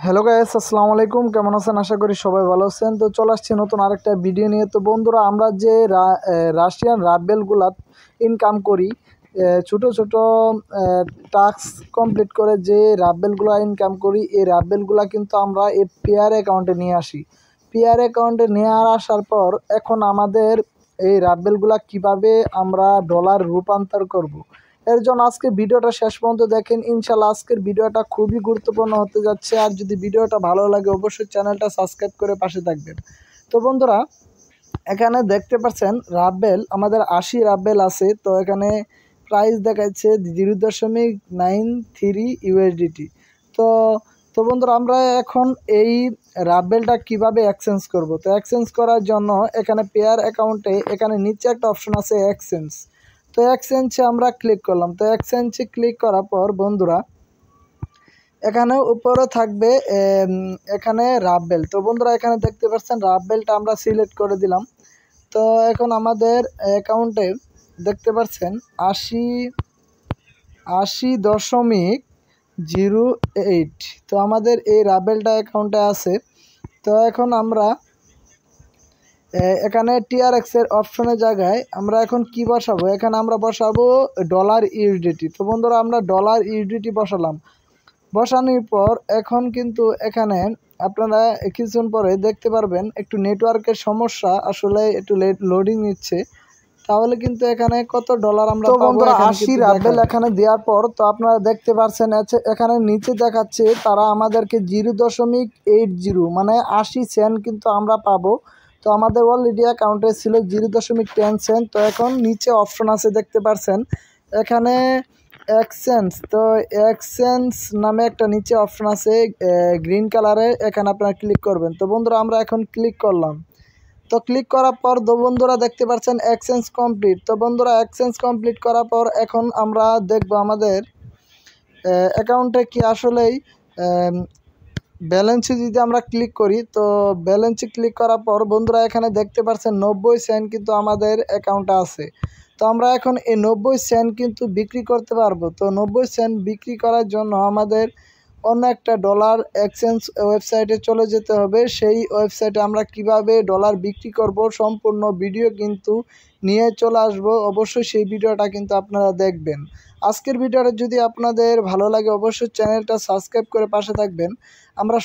Hello guys, আসসালামু আলাইকুম। কেমন আছেন? আশা করি সবাই ভালো আছেন। তো চলে আসছি নতুন আরেকটা ভিডিও নিয়ে। তো বন্ধুরা, আমরা যে রাশিয়ান রাবেলগুলা ইনকাম করি, ছোটো ছোটো টাস্ক কমপ্লিট করে যে রাবেলগুলা ইনকাম করি, এই রাবেলগুলা কিন্তু আমরা এই পেয়ার অ্যাকাউন্টে নিয়ে আসি। পেয়ার অ্যাকাউন্টে নিয়ে আসার পর এখন আমাদের এই রাবেলগুলা কিভাবে আমরা ডলার রূপান্তর করব। এর জন্য আজকে ভিডিওটা শেষ পর্যন্ত দেখেন। ইনশাল্লাহ আজকের ভিডিওটা খুবই গুরুত্বপূর্ণ হতে যাচ্ছে। আর যদি ভিডিওটা ভালো লাগে অবশ্যই চ্যানেলটা সাবস্ক্রাইব করে পাশে থাকবেন। তো বন্ধুরা, এখানে দেখতে পাচ্ছেন রাবেল আমাদের 80 রাবেল আছে। তো এখানে প্রাইস দেখাচ্ছে 0.93 ইউএসডিটি। তো তো বন্ধুরা, আমরা এখন এই রাবেলটা কিভাবে এক্সচেঞ্জ করব। তো এক্সচেঞ্জ করার জন্য এখানে পেয়ার অ্যাকাউন্টে এখানে নিচে একটা অপশন আছে এক্সচেঞ্জ। তো এক্সচেঞ্জে আমরা ক্লিক করলাম। তো এক্সচেঞ্জে ক্লিক করার পর বন্ধুরা, এখানে উপরে থাকবে এখানে রাবেল। তো বন্ধুরা, এখানে দেখতে পাচ্ছেন রাবেলটা আমরা সিলেক্ট করে দিলাম। তো এখন আমাদের অ্যাকাউন্টে দেখতে পাচ্ছেন 80.08। তো আমাদের এই রাবেলটা অ্যাকাউন্টে আছে। তো এখন আমরা এখানে TRX এর অপশনের জায়গায় আমরা এখন কি বসাবো, এখানে আমরা বসাবো ডলার ইউএসডিটি। তো বন্ধুরা, আমরা ডলার ইউএসডিটি বসানোর পর এখন কিন্তু এখানে আপনারা কিছুক্ষণ পরে দেখতে পারবেন একটু নেটওয়ার্কের সমস্যা, আসলে একটু লোডিং নিচ্ছে। তাহলে কিন্তু এখানে কত ডলার আমরা পাবো। বন্ধুরা, 80 রাবেল এখানে দেওয়ার পর তো আপনারা দেখতে পাচ্ছেন এখানে নিচে দেখাচ্ছে তারা আমাদেরকে 0.80 মানে 80 সেন্ট কিন্তু আমরা পাবো। তো আমাদের অলরেডি অ্যাকাউন্টে ছিল 0.10 সেন্ট। তো এখন নিচে অপশন আছে দেখতে পাচ্ছেন এখানে এক্সচেঞ্জ। তো এক্সচেঞ্জ নামে একটা নিচে অপশন আছে গ্রিন কালারে, এখানে আপনারা ক্লিক করবেন। তো বন্ধুরা, আমরা এখন ক্লিক করলাম। তো ক্লিক করার পর বন্ধুরা দেখতে পাচ্ছেন এক্সচেঞ্জ কমপ্লিট। তো বন্ধুরা, এক্সচেঞ্জ কমপ্লিট করার পর এখন আমরা দেখব আমাদের অ্যাকাউন্টে কি আসলেই ব্যালেন্সে যদি আমরা ক্লিক করি। তো ব্যালেন্সে ক্লিক করার পর বন্ধুরা, এখানে দেখতে পাচ্ছেন 90 সেন্ট কিন্তু আমাদের অ্যাকাউন্টে আছে। তো আমরা এখন এই 90 সেন্ট কিন্তু বিক্রি করতে পারবো। তো 90 সেন্ট বিক্রি করার জন্য আমাদের অন্য একটা ডলার এক্সচেঞ্জ ওয়েবসাইটে চলে যেতে হবে। সেই ওয়েবসাইটে আমরা কিভাবে ডলার বিক্রি করব সম্পূর্ণ ভিডিও কিন্তু নিয়ে চলে আসব। অবশ্যই সেই ভিডিওটা কিন্তু আপনারা দেখবেন। আজকের ভিডিওটা যদি আপনাদের ভালো লাগে অবশ্যই চ্যানেলটা সাবস্ক্রাইব করে পাশে থাকবেন। আমরা